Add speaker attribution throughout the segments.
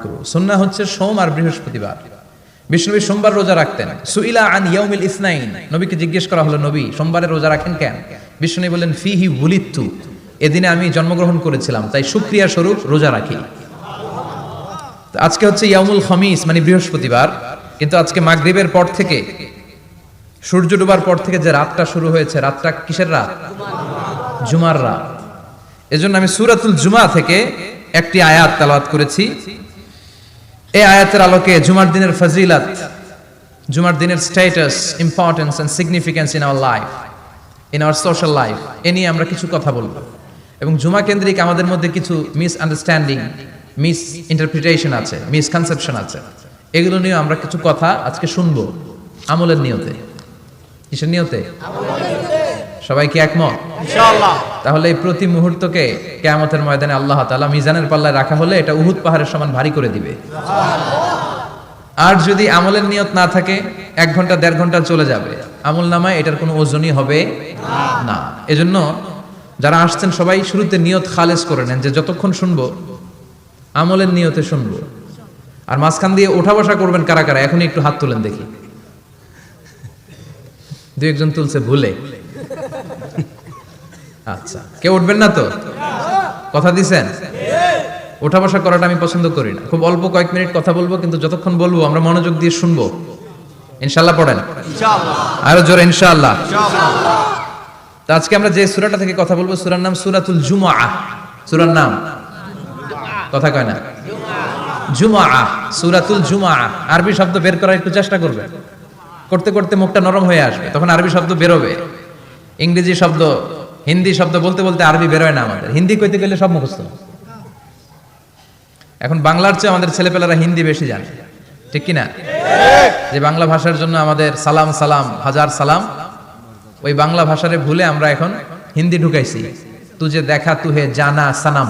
Speaker 1: মাকরুহ। সুন্নাহ হচ্ছে সোম আর বৃহস্পতিবার। বিষ্ণুনবী সোমবার রোজা রাখতেন। সুইলা আন ইয়াউমিল ইসনাইন, নবীকে জিজ্ঞেস করা হলো, নবী সোমবারে রোজা রাখেন কেন? বিষ্ণুনবী বললেন, ফিহি উলিদতু, এদিনে আমি জন্মগ্রহণ করেছিলাম, তাই শুকরিয়া স্বরূপ রোজা রাখি। আজকে হচ্ছে ইয়াউমুল খামিস, মানে বৃহস্পতিবার, কিন্তু আজকে মাগরিবের পর থেকে, সূর্য ডোবার পর থেকে যে রাতটা শুরু হয়েছে, রাতটা কিসের রাত? জুমার রাত। এজন্য আমি সূরাতুল জুমা থেকে একটি আয়াত তেলাওয়াত করেছি। এই আয়াতের আলোকে জুমার দিনের ফজিলত, জুমার দিনের status, importance and significance in our life, in our social life, এ নিয়ে আমরা কিছু কথা বলবো। এবং জুমা কেন্দ্রিক আমাদের মধ্যে কিছু মিস আন্ডারস্ট্যান্ডিং, মিস ইন্টারপ্রিটেশন আছে, মিসকনসেপশন আছে, এগুলো নিয়ে আমরা কিছু কথা আজকে শুনবো আমলের নিয়তে। কিসের নিয়তে? সবাই কি একমত?
Speaker 2: ইনশাআল্লাহ।
Speaker 1: তাহলে এই প্রতি মুহূর্তকে কিয়ামতের ময়দানে আল্লাহ তাআলা মিজানের পাল্লায় রাখা হলে এটা উহুদ পাহাড়ের সমান ভারী করে দিবে। আর যদি আমলের নিয়ত না থাকে, 1 ঘন্টা 1.5 ঘন্টা চলে যাবে, আমল নামায় এটার কোনো ওজনই হবে না। এজন্য যারা আসছেন সবাই শুরুতে নিয়ত খালেস করে নেন, যে যতক্ষণ শুনবো আমলের নিয়তে শুনবো। আর মাঝখান দিয়ে ওঠা বসা করবেন কারা কারা, এখনই একটু হাত তুলেন দেখি। 2-1 জন তুলছে ভুলে। আচ্ছা, কেউ উঠবেন না তো? কথা দিছেন? ওঠা বসা করাটা আমি পছন্দ করি না। খুব অল্প কয়েক মিনিট কথা বলবো, কিন্তু যতক্ষণ বলবো আমরা মনোযোগ দিয়ে শুনবো। ইনশাআল্লাহ পড়েন।
Speaker 2: ইনশাআল্লাহ।
Speaker 1: আরো জোরে ইনশাআল্লাহ।
Speaker 2: ইনশাআল্লাহ।
Speaker 1: তো আজকে আমরা যে সূরাটা থেকে কথা বলবো, সূরার নাম সূরাতুল জুমআহ। সূরার নাম কথা কয় না, জুমআহ, সূরাতুল জুমআহ। আরবি শব্দ বের করার একটু চেষ্টা করবেন, করতে করতে মুখটা নরম হয়ে আসবে, তখন আরবি শব্দ বেরোবে। ইংরেজি শব্দ, হিন্দি শব্দ বলতে বলতে আরবি বেরোয় না আমাদের। হিন্দি কইতে গেলে সব মুখস্থ। এখন বাংলার চেয়ে আমাদের ছেলেপেলারা হিন্দি বেশি জানে, ঠিক কি না? যে বাংলা ভাষার জন্য আমাদের সালাম সালাম হাজার সালাম, ওই বাংলা ভাষারে ভুলে আমরা এখন হিন্দি ঢুকাইছি। তুজে দেখা তুহে জানা সানাম,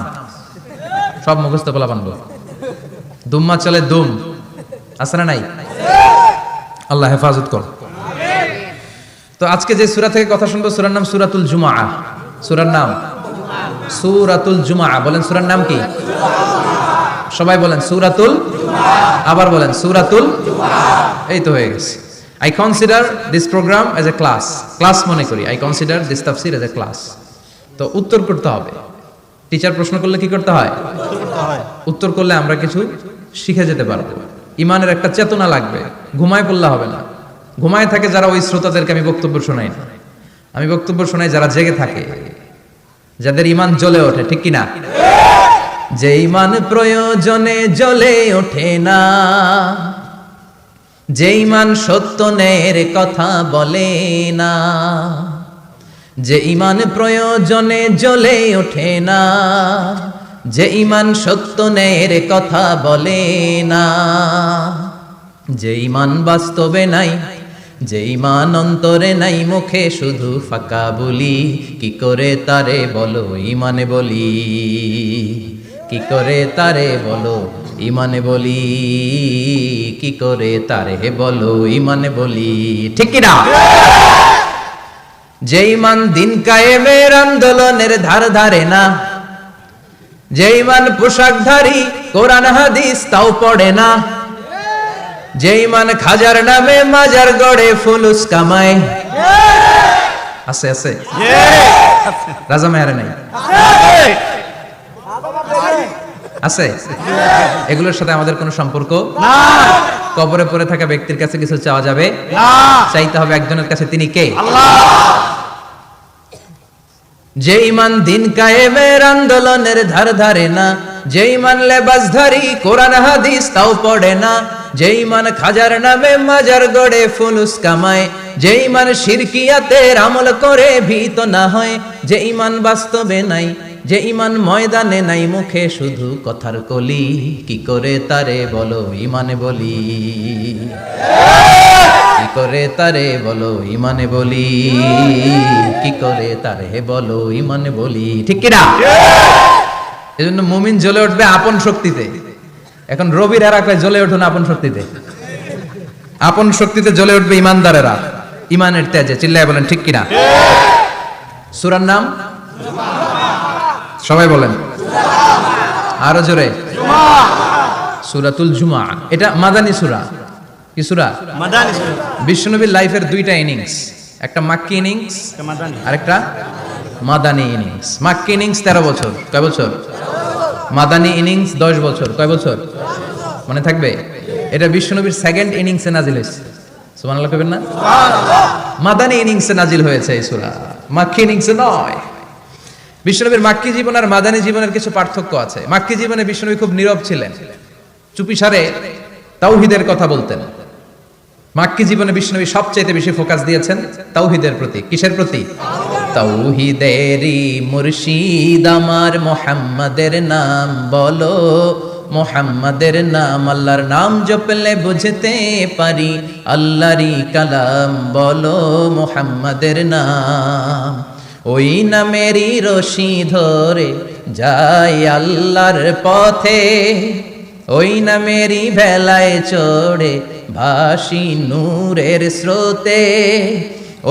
Speaker 1: সব মুখস্থ বলা বানবো। দুম্মা চলে দুম, আছে না নাই? আল্লাহ হেফাজত কর। তো আজকে যে সূরা থেকে কথা শুনবো, সূরার নাম সূরাতুল জুমআহ। সূরার নাম সূরাতুল জুমআহ। বলেন সূরার নাম কি? সবাই বলেন সূরাতুল, আবার বলেন সূরাতুল। এই তো হয়ে গেছে। I consider this program as a class. Class মনে করি। I consider this tafsir as a class. তো উত্তর করতে হবে। টিচার প্রশ্ন করলে কি করতে হয়? উত্তর করলে আমরা কিছু শিখে যেতে পারবো। ইমানের একটা চেতনা লাগবে। ঘুমায় পড়লে হবে না। ঘুমায় থাকে যারা, ওই শ্রোতাদেরকে আমি বক্তব্য শোনাই না। আমি বক্তব্য শোনাই যারা জেগে থাকে, যাদের ইমান জ্বলে ওঠে, ঠিক কি না? যে ইমান প্রয়োজনে জ্বলে ওঠে না, যে ইমান সত্য ন্যায়ের কথা বলে না, যে ইমান প্রয়োজনে জ্বলে ওঠে না, যে ইমান সত্য ন্যায়ের কথা বলে না, যে ইমান বাস্তবে নাই, যে ইমান অন্তরে নাই, মুখে শুধু ফাঁকা বলি, কি করে তারে বলো ইমানে বলি, কি করে তারে বলো ইমানে বলি, কি করে তারে বলো ইমানে বলি, ঠিক কি না? যে ইমান দিন কায়েমের আন্দোলনের ধার ধারে না, যে ইমান পোশাকধারী কোরআন হাদিস তাও পড়ে না, যে ইমান খাজার নামে মাজার গড়ে ফুলুস কামায়, আছে আছে রাজা মেয়ারে নাই আছে, এগুলোর সাথে আমাদের কোনো সম্পর্ক না। কবরে পড়ে থাকা ব্যক্তির কাছে কিছু চাওয়া যাবে না, চাইতে হবে একজনের কাছে, তিনি কে? আল্লাহ। যে ইমান দিন কায়েমের আন্দোলনের ধার ধারে না, যে ইমান লেবাসধারী কোরআন হাদিস তাও পড়ে না, যে ইমান খাজার নামে মাজার গড়ে ফুলুস কামায়, যে ইমান শিরকিয়াতের আমল করে ভীত না হয়, যে ইমান বাস্তবে নাই, যে ইমান ময়দানে নাই, মুখে শুধু কথার কলি, কি করে তারে বলো ইমানে বলি, কি করে তারে বলো ইমানে বলি, কি করে তারে বলো ইমানে বলি, ঠিক কি না? এজন্য মুমিন জ্বলে উঠবে আপন শক্তিতে। এখন রবির এরা কয় জ্বলে উঠুন আপন শক্তিতে। আপন শক্তিতে জ্বলে উঠবে ইমানদারেরা ইমানের তেজে। চিল্লায় বলেন ঠিক কিনা? সূরার নাম সবাই বলেন আরো জোরে। সূরাতুল জুমআ। এটা মাদানী সূরা। কি সূরা?
Speaker 2: মাদানী সূরা।
Speaker 1: বিশ্বনবীর লাইফের দুইটা ইনিংস, একটা মাক্কি ইনিংস আর একটা মাদানী ইনিংস। মাক্কি ইনিংস 13 বছর, কয় বছর? মাদানী ইনিংস 10 বছর, কয় বছর? মনে থাকবে? এটা বিশ্বনবীর সেকেন্ড ইনিংসে নাজিল হয়েছে। সুবহানাল্লাহ কইবেন না? মাদানী ইনিংসে নাজিল হয়েছে এই সূরা, মাক্কি ইনিংসে নয়। বিশ্বনবীর মাক্কি জীবন আর মাদানী জীবনের কিছু পার্থক্য আছে। মাক্কি জীবনে বিশ্বনবী খুব নীরব ছিলেন, চুপিসারে তাওহীদের কথা বলতেন। মাক্কি জীবনে বিশ্বনবী সবচেয়ে বেশি ফোকাস দিয়েছেন তাওহীদের প্রতি। কিসের প্রতি? তাওহীদেরই মুর্শিদ আমার মুহাম্মাদের নাম বলো, মুহাম্মাদের নাম, আল্লাহর নাম জপলে বুঝতে পারি আল্লাহরই কালাম বলো মুহাম্মাদের নাম। ওই নামেরই রশি ধরে যাই আল্লাহর পথে, ওই নামেরই ভেলায় চড়ে ভাসি নূরের স্রোতে,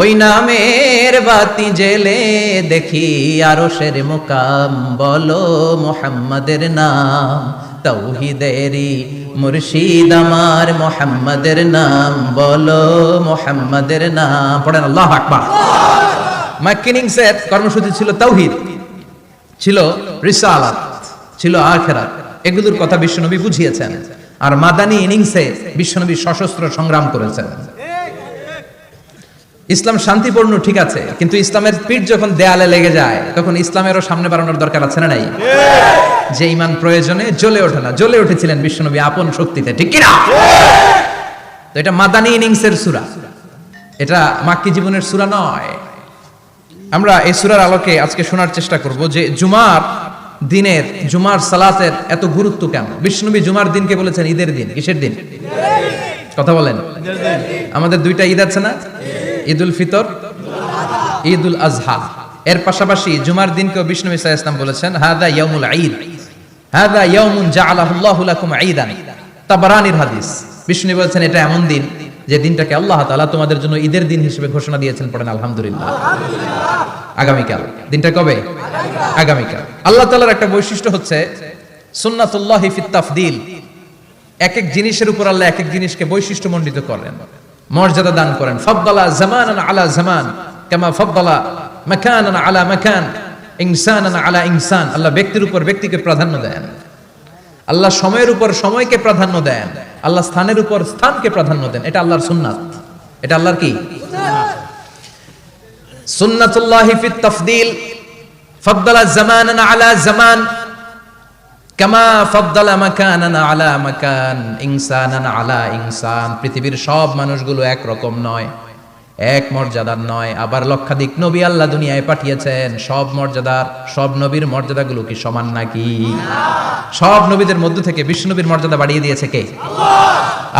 Speaker 1: ওই নামের বাতি জেলে দেখি আরশের মুকাম বলো মুহাম্মাদের নাম। তাওহীদেরই মুর্শিদ আমার মুহাম্মাদের নাম বলো মুহাম্মাদের নাম। পড়েন আল্লাহু আকবার। মাক্কি ইনিংসের কর্মসূচি ছিল তাওহীদ, ছিল রিসালাত, ছিল আখিরাত, এগুলোর কথা বিশ্বনবী বুঝিয়েছেন। আর মাদানী ইনিংসে বিশ্বনবী সশস্ত্র সংগ্রাম করেছেন। ইসলাম শান্তিপূর্ণ ঠিক আছে, কিন্তু ইসলামের পিঠ যখন দেয়ালে লেগে যায় তখন ইসলামেরও সামনে বাড়ানোর দরকার আছে না নাই? যে ঈমান প্রয়োজনে জ্বলে ওঠে না, জ্বলে উঠেছিলেন বিশ্বনবী আপন শক্তিতে, ঠিক কি না? তো এটা মাদানী ইনিংসের সূরা, এটা মাক্কি জীবনের সূরা নয়। আমরা এই সূরার আলোকে আজকে শোনার চেষ্টা করব যে জুমার দিনের, জুমার সালাতের এত গুরুত্ব কেন। বিশ্বনবী জুমার দিনকে বলেছেন ঈদের দিন। কিসের দিন? কথা বলেন। আমাদের দুইটা ঈদ আছে না, ঈদুল ফিতর, ঈদুল আজহা। এর পাশাপাশি জুমার দিনকেও বিশ্বনবী সাল্লাল্লাহু আলাইহি ওয়াসাল্লাম বলেছেন হাদা ইয়াউমুল ঈদ, হাদা ইয়াউমুন জাআলাহুল্লাহু লাকুম ঈদান। তাবারানির হাদিস। বিশ্বনবী বলেছেন এটা এমন দিন যে দিনটাকে আল্লাহ তাআলা তোমাদের জন্য ঈদের দিন হিসেবে ঘোষণা দিয়েছেন। পড়েন আলহামদুলিল্লাহ। আগামীকাল। দিনটা কবে? আগামীকাল। আল্লাহ তাআলার একটা বৈশিষ্ট্য হচ্ছে সুন্নাতুল্লাহি ফিত তাফদিল। এক এক জিনিসের উপর আল্লাহ এক এক জিনিসকে বৈশিষ্ট্যমণ্ডিত করেন, মর্যাদা দান করেন। ফাদ্দালা জামানান আলা জামান কামা ফাদ্দালা মাকানান আলা মাকান, ইনসানান আলা ইনসান। আল্লাহ ব্যক্তির উপর ব্যক্তিকে প্রাধান্য দেন, আল্লাহ সময়ের উপর সময়কে প্রাধান্য দেন, আল্লাহ স্থানের উপর স্থানকে প্রাধান্য দেন। এটা আল্লাহর সুন্নাত। এটা আল্লাহর কি? সুন্নাতুল্লাহি ফিত তাফদিল। ফাদ্দালা জামানান আলা জামান কামা ফাদ্দালা মাকানান আলা মাকান, ইনসানান আলা ইনসান। পৃথিবীর সব মানুষগুলো এক রকম নয়, এক মর্যাদার নয়। আবার লক্ষাধিক নবী আল্লাহ দুনিয়ায় পাঠিয়েছেন, সব মর্যাদার, সব নবীর মর্যাদাগুলো কি সমান নাকি? সব নবীদের মধ্য থেকে বিশ্বনবীর মর্যাদা বাড়িয়ে দিয়েছে কে? আল্লাহ।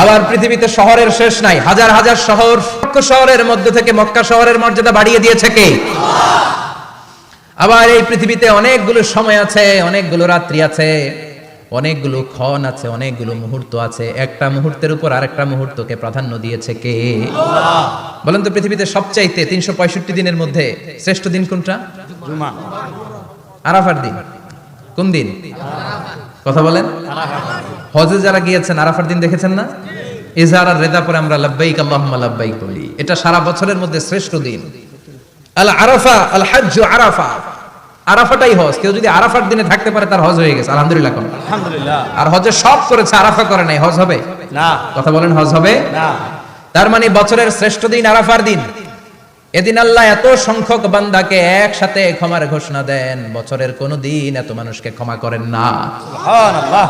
Speaker 1: আবার পৃথিবীতে শহরের শেষ নাই, হাজার হাজার শহর, শহরের মধ্য থেকে মক্কা শহরের মর্যাদা বাড়িয়ে দিয়েছে কে? আল্লাহ। আবার এই পৃথিবীতে অনেকগুলো সময় আছে, অনেকগুলো রাত্রি আছে, অনেকগুলো ক্ষণ আছে, অনেকগুলো মুহূর্ত আছে। একটা মুহূর্তের উপর আরেকটা মুহূর্তকে প্রাধান্য দিয়েছে কে? আল্লাহ। বলেন তো পৃথিবীতে সবচাইতে 365 দিনের মধ্যে শ্রেষ্ঠ দিন কোনটা? জুমা। আরাফার দিন। কোন দিন? কথা বলেন। হজে যারা গিয়েছেন আরাফার দিন দেখেছেন না? ইজহার আর রেদা পরে আমরা লাব্বাইক আল্লাহুম্মা লাব্বাইক বলি। এটা সারা বছরের মধ্যে শ্রেষ্ঠ দিন। আল আরাফা আল হজ্জ আরাফা। আরাফাটাই হজ। কেউ যদি আরাফার দিনে থাকতে পারে তার হজ হয়ে গেছে। আলহামদুলিল্লাহ। আলহামদুলিল্লাহ। আর হজে সব করেছে, আরাফা করে নাই, হজ হবে না। কথা বলেন, হজ হবে না। তার মানে বছরের শ্রেষ্ঠ দিন আরাফার দিন। এদিন আল্লাহ এত সংখ্যক বান্দাকে একসাথে ক্ষমার ঘোষণা দেন, বছরের কোন দিন এত মানুষকে ক্ষমা করেন না। সুবহানাল্লাহ।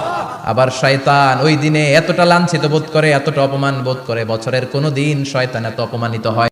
Speaker 1: আবার শয়তান ওই দিনে এতটা লাঞ্ছিত বোধ করে, এতটা অপমান বোধ করে, বছরের কোন দিন শয়তান এত অপমানিত হয়